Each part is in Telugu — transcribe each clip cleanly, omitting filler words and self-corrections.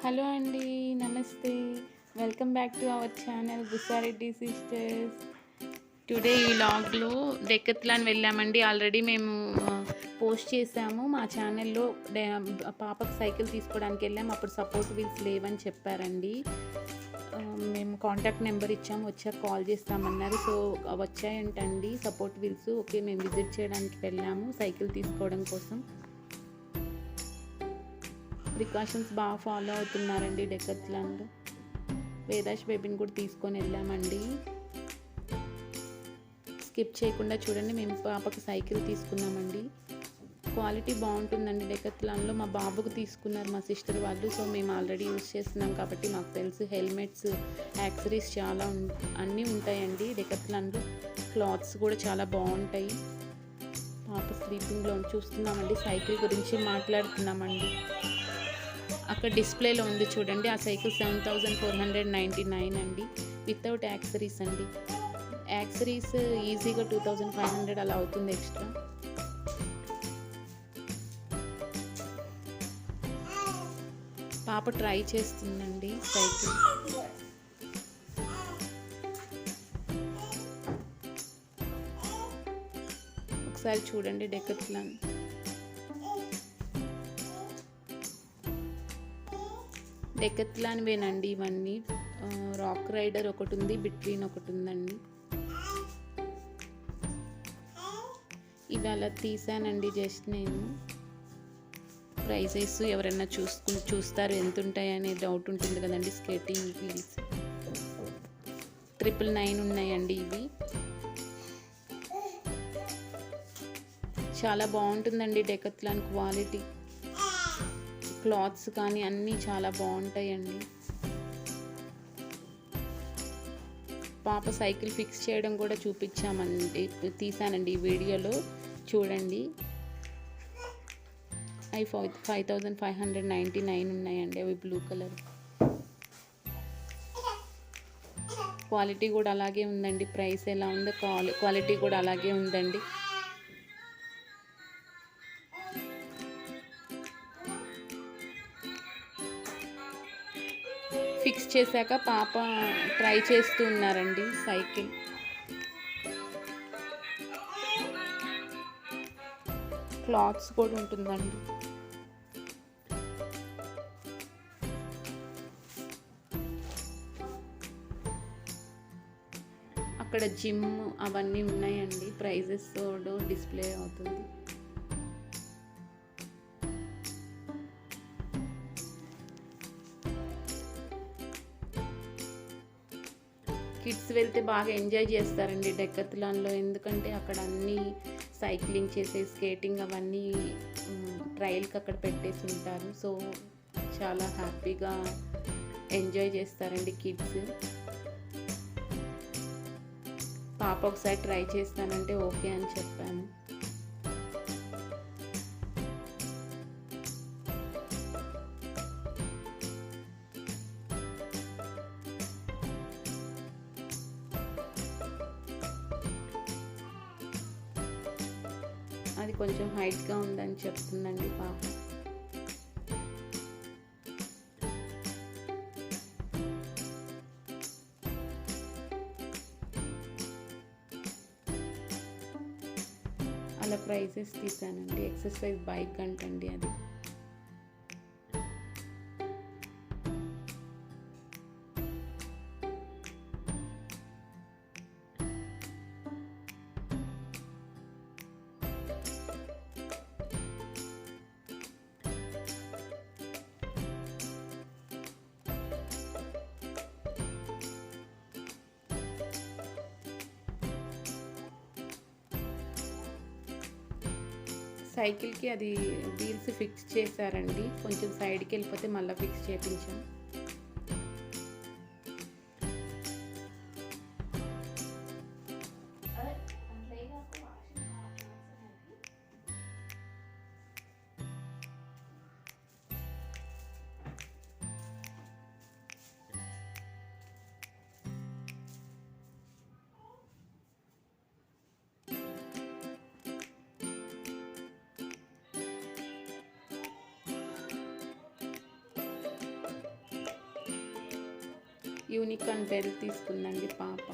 హలో అండి. నమస్తే. Welcome back to our channel Busareddy sisters. Today ఈ వ్లాగ్‌లో డెక్కత్లాన్ వెళ్ళామండి. ఆల్రెడీ మేము పోస్ట్ చేసాము మా ఛానల్‌లో. పాపకి సైకిల్ తీసుకోవడానికి వెళ్ళాము. అప్పుడు సపోర్ట్ వీల్స్ లేవని చెప్పారండి. మేము కాంటాక్ట్ నెంబర్ ఇచ్చాము. వచ్చాక కాల్ చేస్తామన్నారు. సో వచ్చాయంటండి సపోర్ట్ వీల్స్. ఓకే, మేము విజిట్ చేయడానికి వెళ్ళాము సైకిల్ తీసుకోవడం కోసం. ప్రికాషన్స్ బాగా ఫాలో అవుతున్నారండి డెక్కత్లాన్లో. వేదాష్ బేబీని కూడా తీసుకొని వెళ్ళామండి. స్కిప్ చేయకుండా చూడండి. మేము పాపకి సైకిల్ తీసుకున్నామండి. క్వాలిటీ బాగుంటుందండి డెక్కత్లాన్లో. మా బాబుకు తీసుకున్నారు మా సిస్టర్ వాళ్ళు. సో మేము ఆల్రెడీ యూజ్ చేస్తున్నాం కాబట్టి మాకు తెలుసు. హెల్మెట్స్, యాక్సరీస్ చాలా అన్నీ ఉంటాయండి డెక్కత్లాన్లో. క్లాత్స్ కూడా చాలా బాగుంటాయి. పాప స్లీపింగ్లో చూస్తున్నామండి. సైకిల్ గురించి మాట్లాడుతున్నామండి. అక్కడ డిస్ప్లేలో ఉంది చూడండి. ఆ సైకిల్ 7499 అండి, వితౌట్ యాక్సరీస్ అండి. యాక్సరీస్ ఈజీగా 2500 అలా అవుతుంది ఎక్స్ట్రా. పాప ట్రై చేస్తుందండి సైకిల్. ఒకసారి చూడండి డెక్కత్లాన్. డెక్కత్లాన్వేనండి ఇవన్నీ. రాక్ రైడర్ ఒకటి ఉంది, బిట్వీన్ ఒకటి ఉందండి. ఇవాళ తీసానండి జస్ట్ నేను. ప్రైజెస్ ఎవరైనా చూస్తారు ఎంత ఉంటాయనే డౌట్ ఉంటుంది కదండి. స్కేటింగ్ వీల్స్ 999 ఉన్నాయండి ఇవి. చాలా బాగుంటుందండి డెక్కత్లాన్ క్వాలిటీ. క్లాత్స్ కానీ అన్నీ చాలా బాగుంటాయండి. పాప సైకిల్ ఫిక్స్ చేయడం కూడా చూపించామండి, తీసానండి ఈ వీడియోలో చూడండి. అవి 5599 ఉన్నాయండి. అవి బ్లూ కలర్. క్వాలిటీ కూడా అలాగే ఉందండి. ప్రైస్ ఎలా ఉందో క్వాలిటీ కూడా అలాగే ఉందండి. ఫిక్స్ చేశాక పాప ట్రై చేస్తూ ఉన్నారండి సైకిల్. క్లాత్స్ కూడా ఉంటుందండి. అక్కడ జిమ్ అవన్నీ ఉన్నాయండి. ప్రైజెస్ డిస్ప్లే అవుతుంది. కిడ్స్ వెళ్తే బాగా ఎంజాయ్ చేస్తారండి డెక్కత్లాన్లో. ఎందుకంటే అక్కడ అన్నీ సైక్లింగ్ చేసే, స్కేటింగ్ అవన్నీ ట్రయల్కి అక్కడ పెట్టేసి ఉంటారు. సో చాలా హ్యాపీగా ఎంజాయ్ చేస్తారండి కిడ్స్. పాప ఒకసారి ట్రై చేస్తానంటే ఓకే అని చెప్పాను. అది కొంచెం హైట్గా ఉందని చెప్తుందండి పాప. అలా ప్రైజెస్ తీసానండి. ఎక్సర్సైజ్ బైక్ అంటండి అది. సైకిల్కి అది వీల్స్ ఫిక్స్ చేశారండి. కొంచెం సైడ్కి వెళ్ళిపోతే మళ్ళీ ఫిక్స్ చేయించాం. యూనిక్ అండ్ బెల్ తీసుకుందండి పాప.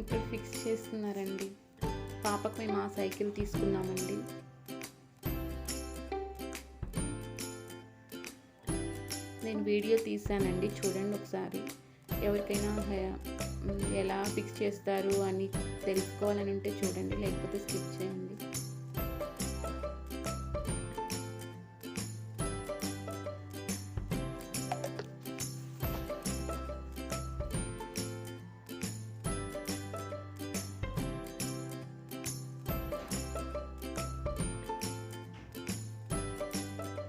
ఇక్కడ ఫిక్స్ చేస్తున్నారండి. పాపకు మేము ఆ సైకిల్ తీసుకున్నామండి. నేను వీడియో తీసానండి, చూడండి ఒకసారి. ఎవరికైనా ఎలా ఫిక్స్ చేస్తారు అని తెలుసుకోవాలని ఉంటే చూడండి, లేకపోతే స్కిప్ చేయండి.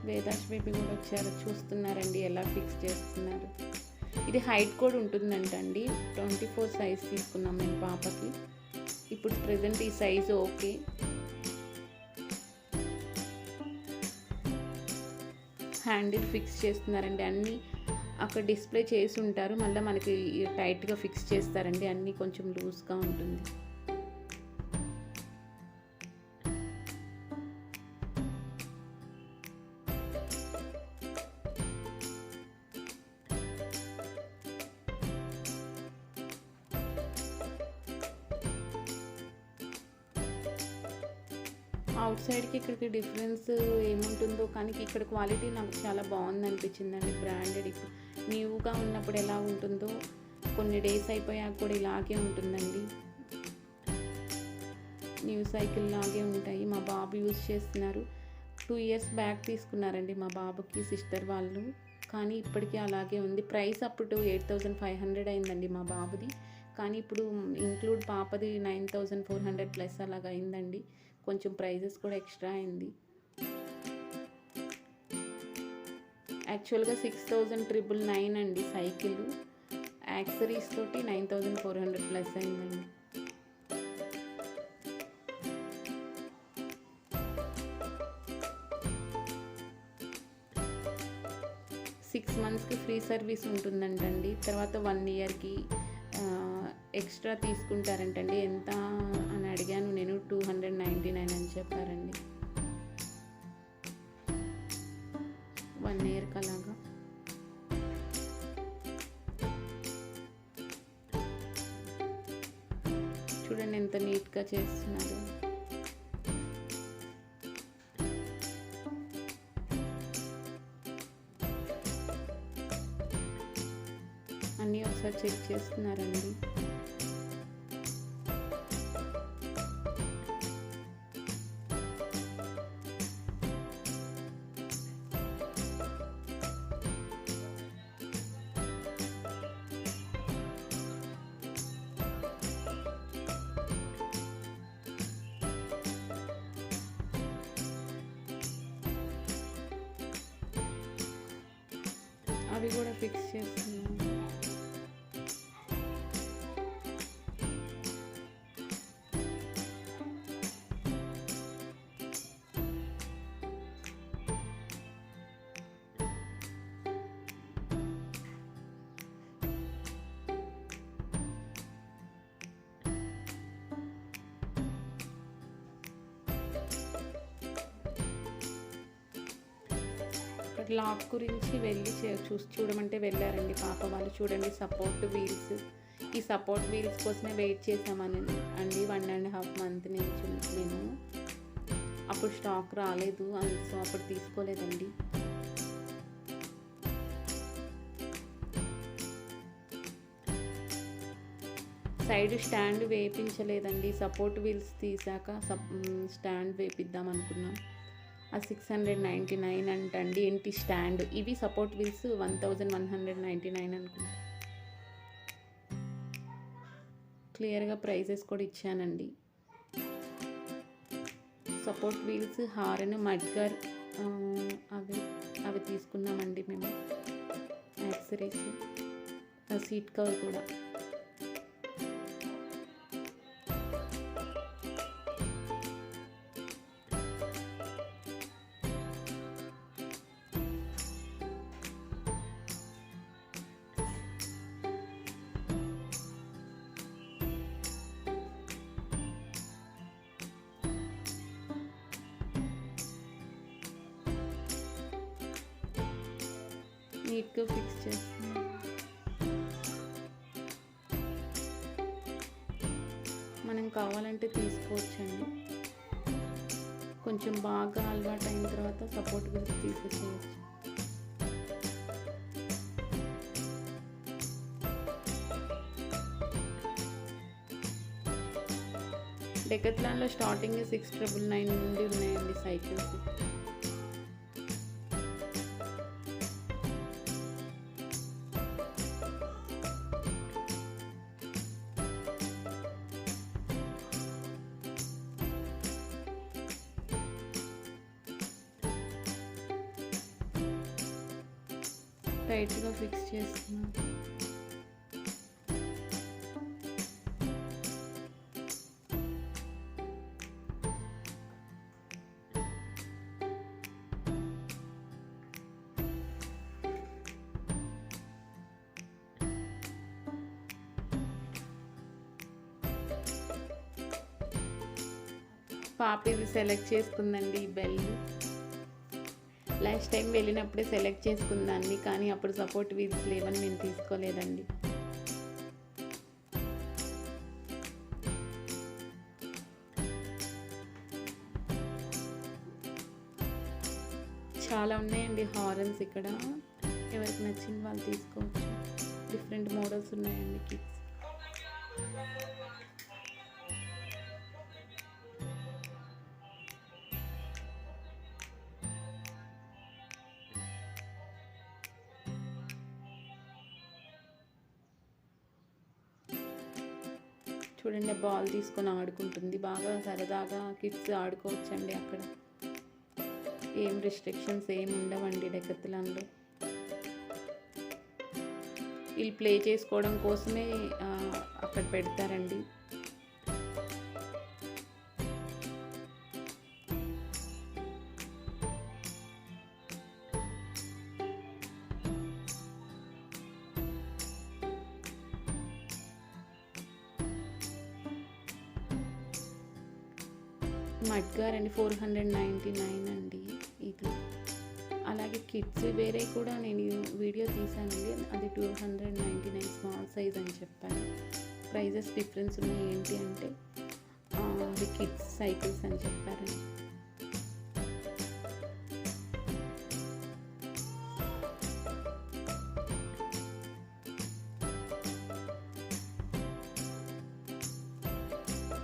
వేదాష్ బేబీ కూడా వచ్చారు, చూస్తున్నారండి ఎలా ఫిక్స్ చేస్తున్నారు. ఇది హైట్ కూడా ఉంటుందంటండి. 24 సైజ్ తీసుకున్నాం మేము పాపకి. ఇప్పుడు ప్రెజెంట్ ఈ సైజు ఓకే. హ్యాండిల్ ఫిక్స్ చేస్తున్నారండి. అన్నీ అక్కడ డిస్ప్లే చేసి ఉంటారు, మళ్ళీ మనకి టైట్గా ఫిక్స్ చేస్తారండి. అన్నీ కొంచెం లూజ్గా ఉంటుంది. అవుట్ సైడ్కి ఇక్కడికి డిఫరెన్స్ ఏముంటుందో కానీ ఇక్కడ క్వాలిటీ నాకు చాలా బాగుంది అనిపించిందండి. బ్రాండెడ్ ఇప్పుడు న్యూగా ఉన్నప్పుడు ఎలా ఉంటుందో కొన్ని డేస్ అయిపోయాక కూడా ఇలాగే ఉంటుందండి. న్యూ సైకిల్ లాగే ఉంటాయి. మా బాబు యూజ్ చేస్తున్నారు. 2 ఇయర్స్ బ్యాక్ తీసుకున్నారండి మా బాబుకి సిస్టర్ వాళ్ళు, కానీ ఇప్పటికీ అలాగే ఉంది. ప్రైస్ అప్పుడు 8500 అయిందండి మా బాబుది, కానీ ఇప్పుడు ఇంక్లూడ్ పాపది 9400 ప్లస్ అలాగ అయిందండి. కొంచెం ప్రైజెస్ కూడా ఎక్స్ట్రా అయింది. యాక్చువల్గా 6999 అండి సైకిల్. యాక్సరీస్ తోటి 9400 ప్లస్ అయిందండి. సిక్స్ మంత్స్కి ఫ్రీ సర్వీస్ ఉంటుందంటండి. తర్వాత 1 ఇయర్కి ఎక్స్ట్రా తీసుకుంటారంటండి. ఎంత అని అడిగాను నేను, 299 అని చెప్పారండి 1 ఇయర్కి అలాగా. చూడండి ఎంత నీట్గా చేస్తున్నారు. అన్నీ ఒకసారి చెక్ చేస్తున్నారండి. అవి కూడా ఫిక్స్ చేస్తున్నాను. లాక్ గురించి వెళ్ళి చూడమంటే వెళ్ళారండి పాప వాళ్ళు. చూడండి సపోర్ట్ వీల్స్, ఈ సపోర్ట్ వీల్స్ కోసమే వెయిట్ చేసామని అండి 1.5 మంత్ నుంచి. నేను అప్పుడు స్టాక్ రాలేదు, సో అప్పుడు తీసుకోలేదండి. సైడ్ స్టాండ్ వేయించలేదండి. సపోర్ట్ వీల్స్ తీసాక స్టాండ్ వేపిద్దాం అనుకున్నాం. ఆ 699 అంటండి. ఏంటి స్టాండ్, ఇవి సపోర్ట్ వీల్స్ 1199 అనుకుంటా. క్లియర్గా ప్రైజెస్ కూడా ఇచ్చానండి. సపోర్ట్ వీల్స్, హారన్, మడ్గర్ అవి తీసుకున్నామండి మేము. యాక్సరీస్, సీట్ కవర్ కూడా. నీట్గా ఫిక్స్ చేస్తున్నాను. మనం కావాలంటే తీసుకోవచ్చండి. కొంచెం బాగా అలవాటు అయిన తర్వాత సపోర్ట్ వీల్స్ తీసేసేయచ్చు. డెకాథ్లాన్లో స్టార్టింగ్ 6,999 నుండి ఉన్నాయండి సైకిల్స్. టైట్గా ఫిక్స్ చేస్తున్నాను. పాప ఇది సెలెక్ట్ చేసుకుందండి, ఈ బెల్. లాస్ట్ టైం వెళ్ళినప్పుడే సెలెక్ట్ చేసుకుందాన్ని, కానీ అప్పుడు సపోర్ట్ వీల్స్ లేవని నేను తీసుకోలేదండి. చాలా ఉన్నాయండి హారన్స్ ఇక్కడ. ఎవరికి నచ్చిన వాళ్ళు తీసుకోవచ్చు. డిఫరెంట్ మోడల్స్ ఉన్నాయండి కిడ్స్. చూడండి, బాల్ తీసుకొని ఆడుకుంటుంది. బాగా సరదాగా కిడ్స్ ఆడుకోవచ్చండి అక్కడ. ఏం రిస్ట్రిక్షన్స్ ఏమి ఉండవండి డెకాథ్లాన్లో. వీళ్ళు ప్లే చేసుకోవడం కోసమే అక్కడ పెడతారండి. మడ్గార్ అండి 499 అండి ఇది. అలాగే కిడ్స్ వేరే కూడా నేను వీడియో తీసానండి, అది 299 స్మాల్ సైజ్ అని చెప్పాను. ప్రైజెస్ డిఫరెన్స్ ఉన్నాయి. ఏంటి అంటే అది కిడ్స్ సైకిల్స్ అని చెప్పారండి.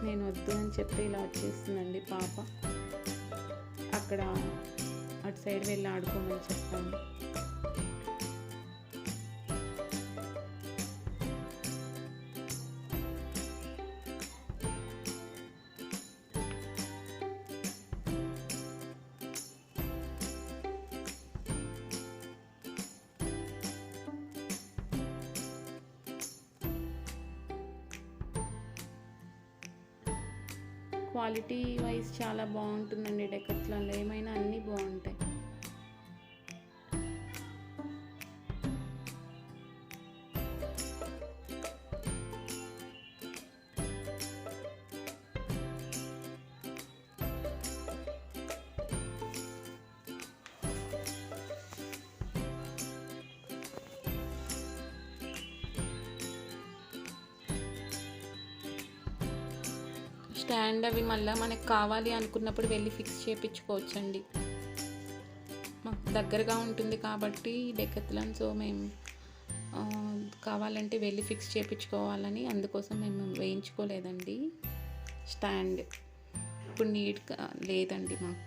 నేను వద్దు అని చెప్పి ఇలా వచ్చేస్తుందండి పాప. అక్కడ అటు సైడ్ వెళ్ళి ఆడుకోమని చెప్పాను. క్వాలిటీ వైజ్ చాలా బాగుంటుందండి డెకాథ్లాన్లో. ఏమైనా అన్నీ బాగుంటాయి. స్టాండ్ అవి మళ్ళీ మనకు కావాలి అనుకున్నప్పుడు వెళ్ళి ఫిక్స్ చేయించుకోవచ్చండి. మాకు దగ్గరగా ఉంటుంది కాబట్టి డెకాథ్లాన్, సో మేము కావాలంటే వెళ్ళి ఫిక్స్ చేయించుకోవాలని అందుకోసం మేము వేయించుకోలేదండి స్టాండ్. ఇప్పుడు నీట్గా లేదండి మాకు.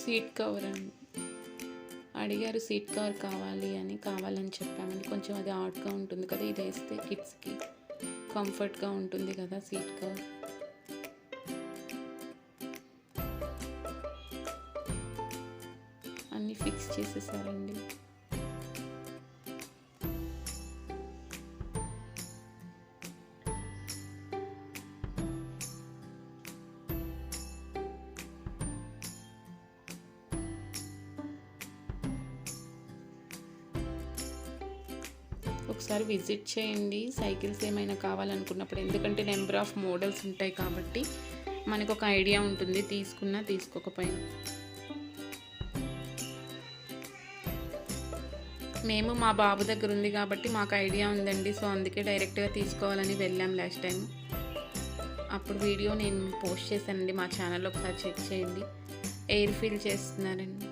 సీట్ కవర్ అండి అడిగారు, సీట్ కవర్ కావాలని చెప్పామండి. కొంచెం అది హాట్గా ఉంటుంది కదా, ఇది వేస్తే కిడ్స్కి కంఫర్ట్గా ఉంటుంది కదా సీట్ కవర్. అన్నీ ఫిక్స్ చేసేసారండి. ఒకసారి విజిట్ చేయండి సైకిల్స్ ఏమైనా కావాలనుకున్నప్పుడు, ఎందుకంటే నెంబర్ ఆఫ్ మోడల్స్ ఉంటాయి కాబట్టి మనకు ఒక ఐడియా ఉంటుంది, తీసుకున్నా తీసుకోకపోయినా. మేము మా బాబు దగ్గర ఉంది కాబట్టి మాకు ఐడియా ఉందండి, సో అందుకే డైరెక్ట్గా తీసుకోవాలని వెళ్ళాం లాస్ట్ టైం. అప్పుడు వీడియో నేను పోస్ట్ చేశానండి మా ఛానల్లో, ఒకసారి చెక్ చేయండి. ఎయిర్ ఫిల్ చేస్తున్నారండి,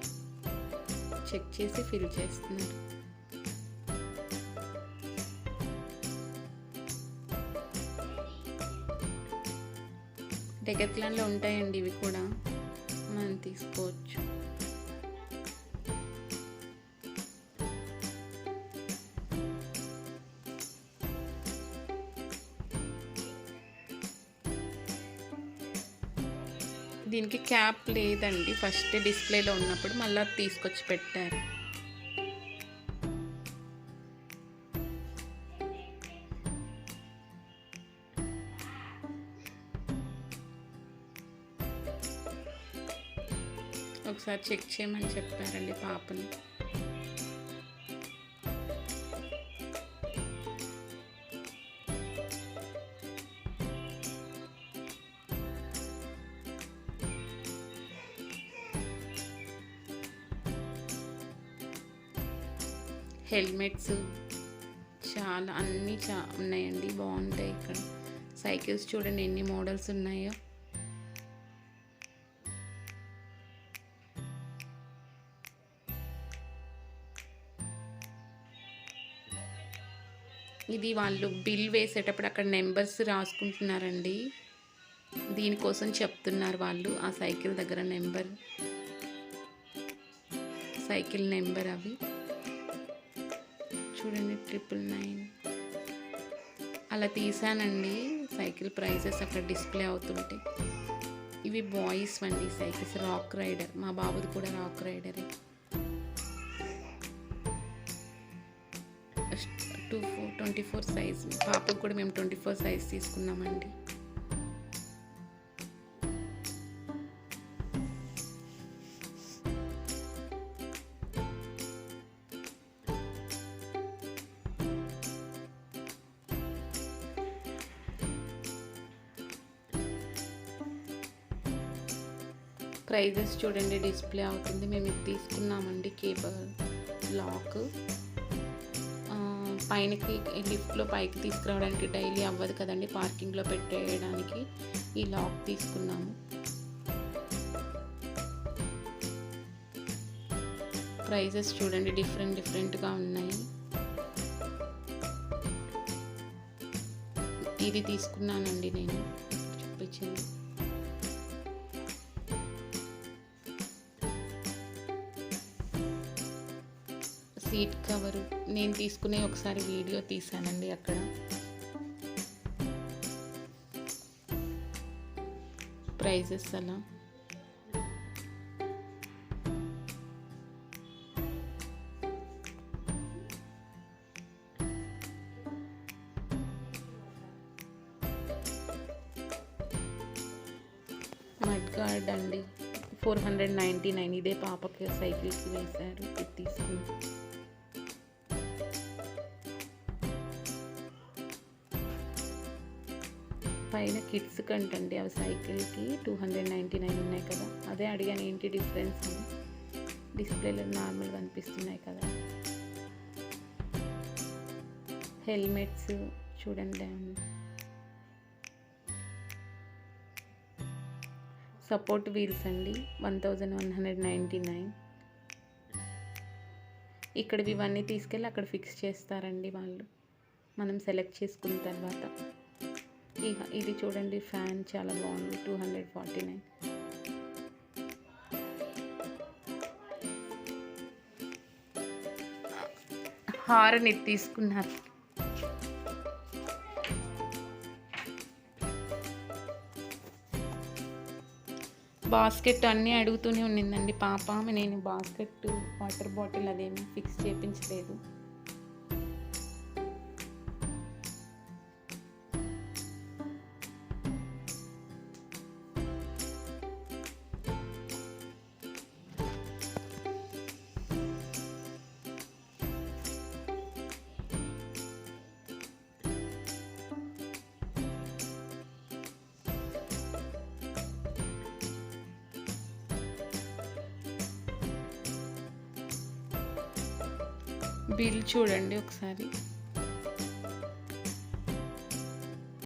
చెక్ చేసి ఫిల్ చేస్తున్నారు. డెకాథ్లాన్లో ఉంటాయండి ఇవి కూడా, మనం తీసుకోవచ్చు. దీనికి క్యాప్ లేదండి, ఫస్ట్ డిస్ప్లేలో ఉన్నప్పుడు మళ్ళీ తీసుకొచ్చి పెట్టారు. ఒకసారి చెక్ చేయమని చెప్పారండి పాపని. హెల్మెట్స్ చాలా అన్నీ ఉన్నాయండి, బాగుంటాయి ఇక్కడ. సైకిల్స్ చూడండి ఎన్ని మోడల్స్ ఉన్నాయో. ఇది వాళ్ళు బిల్ వేసేటప్పుడు అక్కడ నెంబర్స్ రాసుకుంటున్నారండి, దీనికోసం చెప్తున్నారు వాళ్ళు. ఆ సైకిల్ దగ్గర నెంబర్, సైకిల్ నెంబర్ అవి చూడండి, 999. అలా తీసానండి సైకిల్ ప్రైజెస్ అక్కడ డిస్ప్లే అవుతుంటే. ఇవి బాయ్స్ వండి సైకిల్స్, రాక్ రైడర్, మా బాబుది కూడా రాక్ రైడరే. 24 సైజ్, పాపకు కూడా మేము 24 సైజ్ తీసుకున్నామండి. ప్రైజెస్ చూడండి డిస్ప్లే అవుతుంది. మేము ఇది తీసుకున్నామండి, కేబుల్ లాక్. పైనకి లిఫ్ట్లో పైకి తీసుకురావడానికి డైలీ అవ్వదు కదండి, పార్కింగ్లో పెట్టేయడానికి ఈ లాక్ తీసుకున్నాము. ప్రైజెస్ చూడండి డిఫరెంట్గా ఉన్నాయి. ఇది తీసుకున్నానండి నేను, చూపించింది. సీట్ కవరు నేను తీసుకునే ఒకసారి వీడియో తీసానండి అక్కడ. ప్రైజెస్ అలా. మడ్ గార్డ్ అండి 499, ఇదే పాపకి సైకిల్కి వేశారు, ఇది తీసుకున్నాను. పైన కిడ్స్ కంటండి అవి సైకిల్కి 299 ఉన్నాయి కదా, అదే అడిగాను ఏంటి డిఫరెన్స్ అని. డిస్ప్లేలో నార్మల్గా అనిపిస్తున్నాయి కదా. హెల్మెట్స్ చూడండి, సపోర్ట్ వీల్స్ అండి 1199. ఇక్కడివి ఇవన్నీ తీసుకెళ్ళి అక్కడ ఫిక్స్ చేస్తారండి వాళ్ళు, మనం సెలెక్ట్ చేసుకున్న తర్వాత. ఇది చూడండి ఫ్యాన్ చాలా బాగుంది, 249. హారన్ ఇది తీసుకున్నారు. బాస్కెట్ అన్నీ అడుగుతూనే ఉండిందండి పాప, నేను బాస్కెట్ వాటర్ బాటిల్ అదేమీ ఫిక్స్ చేయించలేదు. బిల్ చూడండి ఒకసారి.